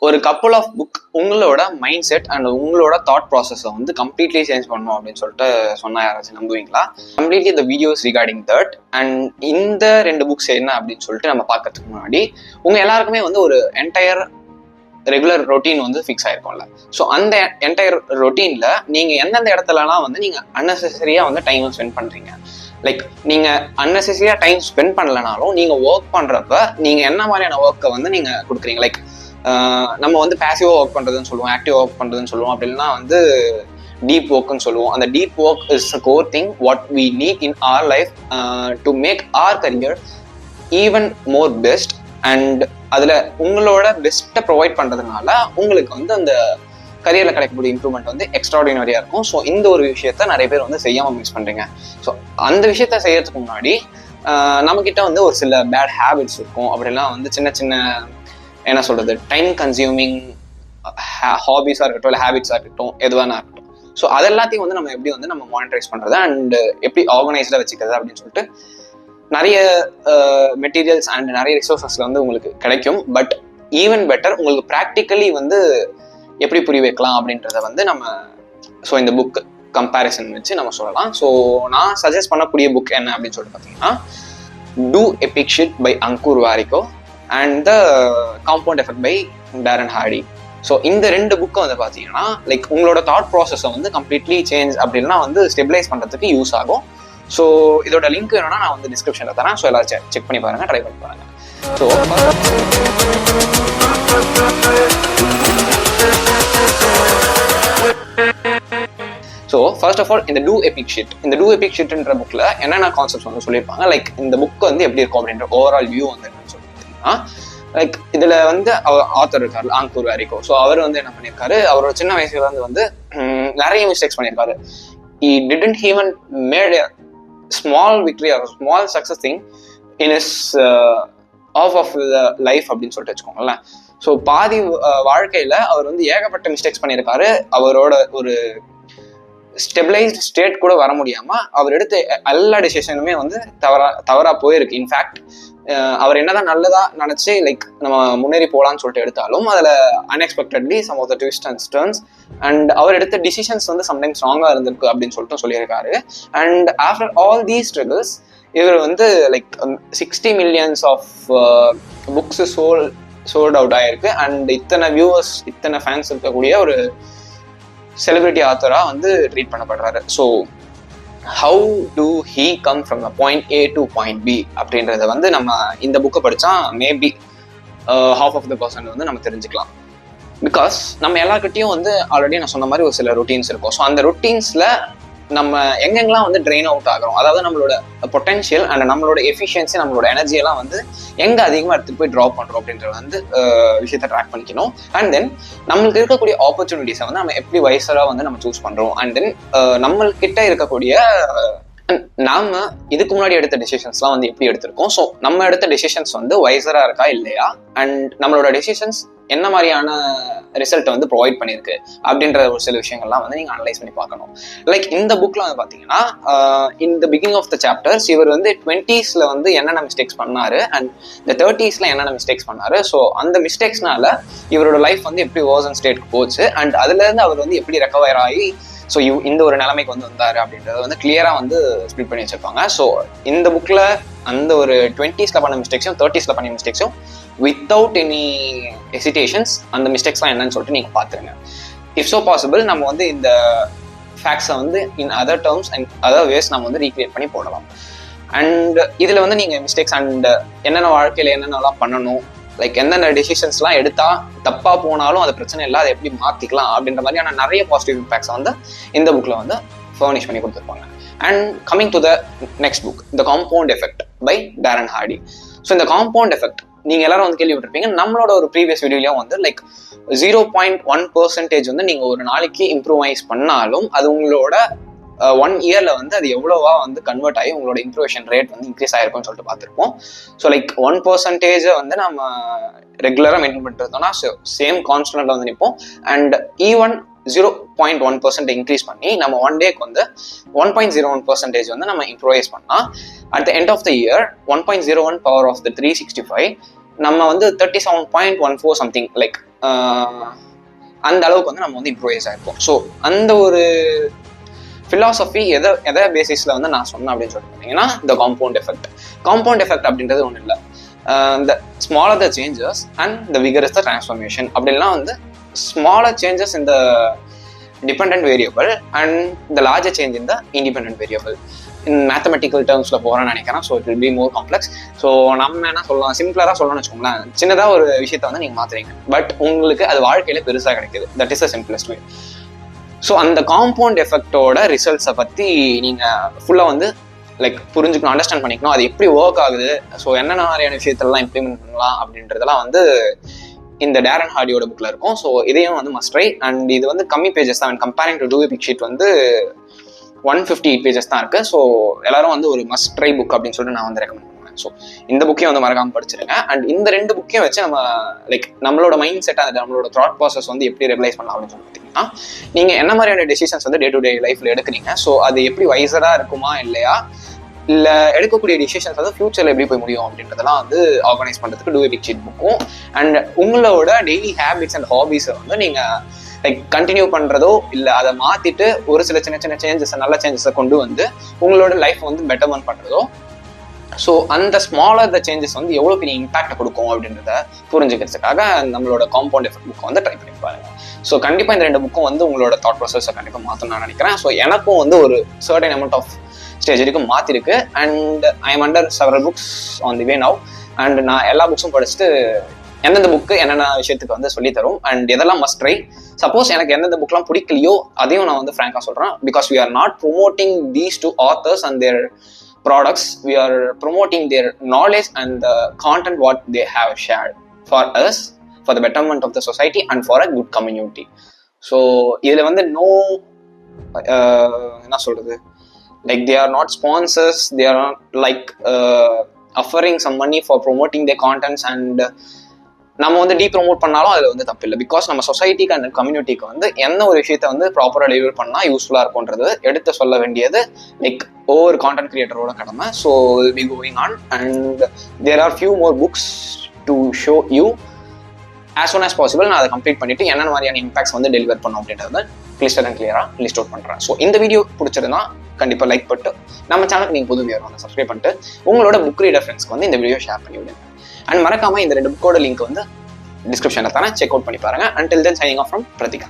ஒரு couple of book உங்களோட mind set and உங்களோட தாட் ப்ராசஸை வந்து கம்ப்ளீட்லி சேஞ்ச் பண்ணணும் அப்படின்னு சொல்லிட்டு சொன்னா யாராச்சும் நம்புவீங்களா? Completely the videos recording that. And இந்த 2 புக்ஸ் என்ன அப்படின்னு சொல்லிட்டு நம்ம பார்க்கறதுக்கு முன்னாடி உங்க எல்லாருக்குமே வந்து ஒரு என்டையர் ரெகுலர் ரொட்டீன் வந்து ஃபிக்ஸ் ஆயிருக்கும்ல. ஸோ அந்த என்டையர் ரொட்டீன்ல நீங்க எந்தெந்த இடத்துலலாம் வந்து நீங்க அன்னெசரியா வந்து டைம் ஸ்பெண்ட் பண்றீங்க. லைக் நீங்க அன்னெசரியா டைம் ஸ்பெண்ட் பண்ணலனாலும் நீங்க ஒர்க் பண்றப்ப நீங்க என்ன மாதிரியான ஒர்க்கை வந்து நீங்க கொடுக்குறீங்க. லைக் நம்ம வந்து பேசிவா ஒர்க் பண்றதுன்னு சொல்லுவோம், ஆக்டிவ் ஒர்க் பண்றதுன்னு சொல்லுவோம், அப்படின்னா வந்து டீப் ஒர்க்னு சொல்லுவோம். அந்த deep work is a core thing what we need in our life to make our career even more best. And அதுல உங்களோட பெஸ்ட்டை ப்ரொவைட் பண்றதுனால உங்களுக்கு வந்து அந்த கரியர்ல கிடைக்கக்கூடிய இம்ப்ரூவ்மெண்ட் வந்து எக்ஸ்ட்ராடினரியா இருக்கும். ஸோ இந்த ஒரு விஷயத்த நிறைய பேர் வந்து செய்யாம மிஸ் பண்றீங்க. ஸோ அந்த விஷயத்த செய்யறதுக்கு முன்னாடி நம்ம கிட்ட வந்து ஒரு சில பேட் ஹேபிட்ஸ் இருக்கும். அப்படிலாம் வந்து சின்ன சின்ன என்ன சொல்றது, டைம் கன்சியூமிங் ஹாபிஸா இருக்கட்டும், இல்லை ஹேபிட்ஸா இருக்கட்டும், எதுவானா இருக்கட்டும். ஸோ அது எல்லாத்தையும் வந்து நம்ம எப்படி வந்து நம்ம மானிட்டரைஸ் பண்றது அண்ட் எப்படி ஆர்கனைஸ்டா வச்சுக்கிறது அப்படின்னு சொல்லிட்டு நிறைய மெட்டீரியல்ஸ் அண்ட் நிறைய ரிசோர்ஸஸ்ல வந்து உங்களுக்கு கிடைக்கும். பட் ஈவன் பெட்டர் உங்களுக்கு ப்ராக்டிக்கலி வந்து எப்படி புரிய வைக்கலாம் அப்படின்றத வந்து நம்ம இந்த புக் கம்பேரிசன் வச்சு நம்ம சொல்லலாம். ஸோ நான் சஜஸ்ட் பண்ணக்கூடிய புக் என்ன அப்படின்னு சொல்லிட்டு பார்த்தீங்கன்னா two epic shit by Ankur Warikoo and the compound effect by Darren Hardy. So இந்த 2 புக்கை வந்து பார்த்தீங்கன்னா லைக் உங்களோட தாட் ப்ராசஸை வந்து கம்ப்ளீட்லி சேஞ்ச் அப்படின்னா வந்து ஸ்டெபிலைஸ் பண்ணுறதுக்கு யூஸ் ஆகும். ஸோ இதோட லிங்க் வேணும்னா நான் வந்து டிஸ்கிரிப்ஷனில் தரேன். ஸோ எல்லாரும் செக் பண்ணி பாருங்க, ட்ரை பண்ணி பாருங்க. ஸோ ஃபர்ஸ்ட் ஆஃப் ஆல் இந்த டூ எபிக் ஷிட்ன்ற புக்ல என்னென்ன கான்செப்ட்ஸ் வந்து சொல்லியிருப்பாங்க. லைக் இந்த புக் வந்து எப்படி இருக்கும் அப்படின்ற ஓவரால் வியூ வந்து என்னன்னு சொல்லி பார்த்தீங்கன்னா, லைக் இதுல வந்து ஆத்தர் இருக்காரு அங்கூர் வாரிகோ. ஸோ அவர் வந்து என்ன பண்ணியிருக்காரு, அவரோட சின்ன வயசுல வந்து நிறைய மிஸ்டேக்ஸ் பண்ணியிருக்காரு. He didn't even made a small victory or a small success thing in his half of the life அப்படின்னு சொல்லிட்டு வச்சுக்கோங்களேன். ஸோ பாதி வாழ்க்கையில அவர் வந்து ஏகப்பட்ட மிஸ்டேக்ஸ் பண்ணியிருக்காரு. அவரோட ஒரு ஸ்டெபிளைஸ்ட் ஸ்டேட் கூட வர முடியாம அவர் எடுத்த எல்லா டிசிஷனுமே வந்து தவறா போயிருக்கு. இன்ஃபேக்ட் அவர் என்னதான் நல்லதா நினைச்சு லைக் நம்ம முன்னேறி போகலான்னு சொல்லிட்டு எடுத்தாலும் அதுல unexpectedly some of the twist and turns and அவர் எடுத்த டிசிஷன்ஸ் வந்து சம்டைம்ஸ் ராங்கா இருந்திருக்கு அப்படின்னு சொல்லிட்டு சொல்லியிருக்காரு. And after all these struggles இவர் வந்து like 60 millions of books sold out ஆயிருக்கு. அண்ட் இத்தனை வியூவர்ஸ், இத்தனை ஃபேன்ஸ் இருக்கக்கூடிய ஒரு செலிபிரிட்டி ஆத்தரா வந்து ட்ரீட் பண்ணப்படுறாரு. So how to he come from point A to point B அப்படின்றத வந்து நம்ம இந்த புக்கை படித்தா maybe half of the person வந்து நம்ம தெரிஞ்சுக்கலாம். பிகாஸ் நம்ம எல்லாருக்கிட்டையும் வந்து ஆல்ரெடி நான் சொன்ன மாதிரி ஒரு சில ரொட்டீன்ஸ் இருக்கும். ஸோ அந்த ரொட்டீன்ஸ்ல நம்ம எங்கெங்கெல்லாம் வந்து ட்ரெயின் அவுட் ஆகிறோம், அதாவது நம்மளோட பொட்டென்ஷியல் அண்ட் நம்மளோட எஃபிஷியன்சி, நம்மளோட எனர்ஜியெல்லாம் வந்து எங்கே அதிகமாக எடுத்துகிட்டு போய் ட்ராப் பண்ணுறோம் அப்படின்றத வந்து விஷயத்தை ட்ராக் பண்ணிக்கணும். அண்ட் தென் நம்மளுக்கு இருக்கக்கூடிய ஆப்பர்ச்சுனிட்டிஸை வந்து நம்ம எப்படி வைஸராக வந்து நம்ம சூஸ் பண்ணுறோம். அண்ட் தென் நம்மள்கிட்ட இருக்கக்கூடிய நாம இதுக்கு முன்னாடி எடுத்த டெசிஷன்ஸ்லாம் வந்து எப்படி எடுத்திருக்கோம், ஸோ நம்ம எடுத்த டெசிஷன்ஸ் வந்து வைஸரா இருக்கா இல்லையா, அண்ட் நம்மளோட டெசிஷன்ஸ் என்ன மாதிரியான ரிசல்ட் வந்து ப்ரொவைட் பண்ணியிருக்கு அப்படின்ற ஒரு சில விஷயங்கள்லாம் வந்து நீங்கள் அனலைஸ் பண்ணி பார்க்கணும். லைக் இந்த புக்கில் வந்து பார்த்தீங்கன்னா இந்த பிகினிங் ஆஃப் த சாப்டர்ஸ் இவர் வந்து 20s வந்து என்னென்ன மிஸ்டேக்ஸ் பண்ணாரு அண்ட் இந்த 30s என்னென்ன மிஸ்டேக்ஸ் பண்ணாரு. ஸோ அந்த மிஸ்டேக்ஸ்னால இவரோட லைஃப் வந்து எப்படி வேர்சன் ஸ்டேட்க்கு போச்சு அண்ட் அதுலேருந்து அவர் வந்து எப்படி ரெக்கவர் ஆகி ஸோ இந்த ஒரு நிலைமைக்கு வந்து வந்தாரு அப்படின்றத வந்து கிளியரா வந்து ஸ்பிளிட் பண்ணி வச்சிருப்பாங்க. ஸோ இந்த புக்ல அந்த ஒரு 20s பண்ண மிஸ்டேக்ஸும் 30s பண்ண மிஸ்டேக்ஸும் வித்தவுட் எனி ஹெசிடேஷன்ஸ் அந்த மிஸ்டேக்ஸ்லாம் என்னன்னு சொல்லிட்டு நீங்க பாத்துருங்க. இஃப் சோ பாசிபிள் நம்ம வந்து இந்த ஃபேக்ட்ஸை வந்து in other terms and other ways நம்ம வந்து ரீக்ரியேட் பண்ணி போடலாம். அண்ட் இதுல வந்து நீங்க மிஸ்டேக்ஸ் அண்ட் என்னென்ன வாழ்க்கையில என்னென்னலாம் பண்ணணும், லைக் எந்தெந்த டெசிஷன்ஸ்லாம் எடுத்தா தப்பா போனாலும் அது பிரச்சனை இல்லை, அதை எப்படி மாத்திக்கலாம் அப்படின்ற மாதிரியான நிறைய பாசிட்டிவ் இம்பாக்ட்ஸ் வந்து இந்த புக்ல வந்து ஃபர்னிஷ் பண்ணி கொடுத்துருப்பாங்க. And coming to the next book, the compound effect by Darren Hardy. So இந்த காம்பவுண்ட் எஃபெக்ட் நீங்க எல்லாரும் வந்து கேள்விப்பட்டிருப்பீங்க. நம்மளோட ஒரு ப்ரீவியஸ் வீடியோலயும் வந்து லைக் 0.1% வந்து நீங்க ஒரு நாளைக்கு இம்ப்ரூவைஸ் பண்ணாலும் அது உங்களோட 1 இயர்ல வந்து அது எவ்வளவா வந்து கன்வெர்ட் ஆகி உங்களோட இம்ப்ரூவேஷன் ரேட் வந்து இன்க்ரீஸ் ஆயிருக்கும்னு சொல்லிட்டு பார்த்துருப்போம். ஸோ லைக் 1% வந்து நம்ம ரெகுலரா மெயின்டைன் பண்ணிருந்தோம்னா சேம் கான்ஸ்டன்ட்ல வந்து நிற்போம். அண்ட் ஈவன் 0.1% இன்க்ரீஸ் பண்ணி நம்ம 1 டேக்கு வந்து 1.01% வந்து நம்ம இம்ப்ரூவைஸ் பண்ணா at the end of the year 1.01 power of the 365 நம்ம வந்து 37.14 சம்திங் லைக் அந்த அளவுக்கு வந்து நம்ம வந்து இம்ப்ரூவைஸ் ஆயிருப்போம். ஸோ அந்த ஒரு ஃபிலாசபி எதை பேசிஸில் வந்து நான் சொன்னேன் அப்படின்னு சொல்லிட்டு பார்த்தீங்கன்னா இந்த காம்பவுண்ட் எஃபெக்ட் அப்படின்றது ஒன்றும் இல்லை. இந்த smaller the changes and the vigour is the transformation அப்படின்லாம் வந்து ஸ்மாலர் சேஞ்சஸ் இந்த dependent variable and the larger change இந்த இண்டிபெண்டன்ட் வேரியபிள் இன் மேத்தமெட்டிக்கல் டேர்ம்ஸில் போகிறேன்னு நினைக்கிறேன். So it will be more complex. So நம்ம என்ன சொல்லலாம், சிம்பிளராக சொல்லணும்னு வச்சுக்கோங்களேன், சின்னதாக ஒரு விஷயத்த வந்து நீங்கள் மாற்றுறீங்க, பட் உங்களுக்கு அது வாழ்க்கையில் பெருசாக கிடைக்குது. That is the simplest way. So அந்த காம்பவுண்ட் எஃபெக்டோட ரிசல்ட்ஸை பற்றி நீங்கள் ஃபுல்லாக வந்து லைக் புரிஞ்சுக்கணும், அண்டர்ஸ்டாண்ட் பண்ணிக்கணும், அது எப்படி ஒர்க் ஆகுது, ஸோ என்னென்ன மாதிரியான விஷயத்தெல்லாம் இம்ப்ளிமெண்ட் பண்ணலாம் அப்படின்றதெல்லாம் வந்து இந்த டேரன் ஹார்டியோட புக்கில் இருக்கும். ஸோ இதையும் வந்து மஸ்ட் ட்ரை. அண்ட் இது வந்து கம்மி பேஜஸ் தான், comparing to do epic shit வந்து 158 பேஜஸ் தான் இருக்குது. ஸோ எல்லாரும் வந்து ஒரு மஸ்ட் ட்ரை புக் அப்படின்னு சொல்லிட்டு நான் வந்து ரெக்கமெண்ட் பண்ணுவேன். ஸோ இந்த புக்கையும் வந்து மறக்காமல் படிச்சிருங்க. அண்ட் இந்த 2 புக்கையும் வச்சு நம்ம லைக் நம்மளோட மைண்ட் செட், நம்மளோட தாட் ப்ராசஸ் வந்து எப்படி ரெகுலைஸ் பண்ணலாம் அப்படின்னு சொல்லி பார்த்தீங்கன்னா, நீங்கள் என்ன மாதிரியான டெசிஷன்ஸ் வந்து டே டு டே லைஃப்பில் எடுக்கிறீங்க, ஸோ அது எப்படி வைஸராக இருக்குமா இல்லையா, இல்லை எடுக்கக்கூடிய டிசிஷன்ஸ் வந்து ஃபியூச்சரில் எப்படி போய் முடியும் அப்படின்றதெல்லாம் வந்து ஆர்கனைஸ் பண்ணுறதுக்கு டூ எபிக் ஷீட் புக்கும். அண்ட் உங்களோட டெய்லி ஹேபிட்ஸ் அண்ட் ஹாபிஸை வந்து நீங்கள் லைக் கண்டினியூ பண்ணுறதோ இல்லை அதை மாற்றிட்டு ஒரு சில சின்ன சின்ன சேஞ்சஸை, நல்ல சேஞ்சஸை கொண்டு வந்து உங்களோட லைஃப் வந்து பெட்டர்மெண்ட் பண்ணுறதோ, ஸோ அந்த ஸ்மாலர் த சேஞ்சஸ் வந்து எவ்வளோ பெரிய இம்பாக்ட் கொடுக்கும் அப்படின்றத புரிஞ்சுக்கிறதுக்காக நம்மளோட காம்பவுண்ட் எஃபெக்ட் புக்கை வந்து ட்ரை பண்ணி பாருங்க. ஸோ கண்டிப்பாக இந்த 2 புக்கும் வந்து உங்களோட தாட் ப்ராசஸை கண்டிப்பாக மாற்றணும்னு நான் நினைக்கிறேன். ஸோ எனக்கும் வந்து ஒரு சர்டன் அமௌண்ட் ஆஃப் ஸ்டேஜ் வரைக்கும் மாற்றிருக்கு. And I am under several books on the way now. And நான் எல்லா புக்ஸும் படிச்சுட்டு எந்தெந்த புக்கு என்னென்ன விஷயத்துக்கு வந்து சொல்லித்தரும் அண்ட் எதெல்லாம் மஸ்ட் ட்ரை. சப்போஸ் எனக்கு எந்தெந்த புக்லாம் பிடிக்கலையோ அதையும் நான் வந்து ஃப்ராங்காக சொல்கிறேன். Because we are not promoting these two authors and their products, we are promoting their knowledge and the content what they have shared for us, for the betterment of the society and for a good community. So இதுல வந்து no என்ன சொல்றது, like they are not sponsors, they are not like offering some money for promoting their contents, and நம்ம வந்து promote பண்ணாலும் அதில் வந்து தப்பு இல்லை. பிகாஸ் நம்ம சொசைட்டிக்கு அண்ட் கம்யூனிட்டிக்கு வந்து என்ன ஒரு விஷயத்த வந்து ப்ராப்பராக டெலிவர் பண்ணால் யூஸ்ஃபுல்லாக இருக்கும்ன்றது எடுத்து சொல்ல வேண்டியது லைக் ஒவ்வொரு கான்டென்ட் கிரியேட்டரோட கடமை. So will be going on and there are few more books to show you as soon as possible. நான் அதை கம்ப்ளீட் பண்ணிட்டு என்னென்ன மாதிரியான இம்பாக்ட்ஸ் வந்து டெலிவர் பண்ணோம் அப்படின்றத கிளிஸ்டர் அண்ட் கிளியராக லிஸ்ட் அவுட் பண்ணுறேன். ஸோ இந்த வீடியோ பிடிச்சிருந்தா கண்டிப்பாக லைக் பண்ணிட்டு நம்ம சேனலுக்கு நீங்கள் புது வியூவர் வந்து சப்ஸ்கிரைப் பண்ணிட்டு உங்களோட புக் ரீடர் ஃப்ரெண்ட்ஸ்க்கு வந்து இந்த வீடியோ ஷேர் பண்ணி விடுங்க. அண்ட் மறக்காம இந்த 2 புக்கோட லிங்க் வந்து டிஸ்கிரிப்ஷனில் தானே செக் அவுட் பண்ணி பாருங்க. Until then, signing off from Pratik.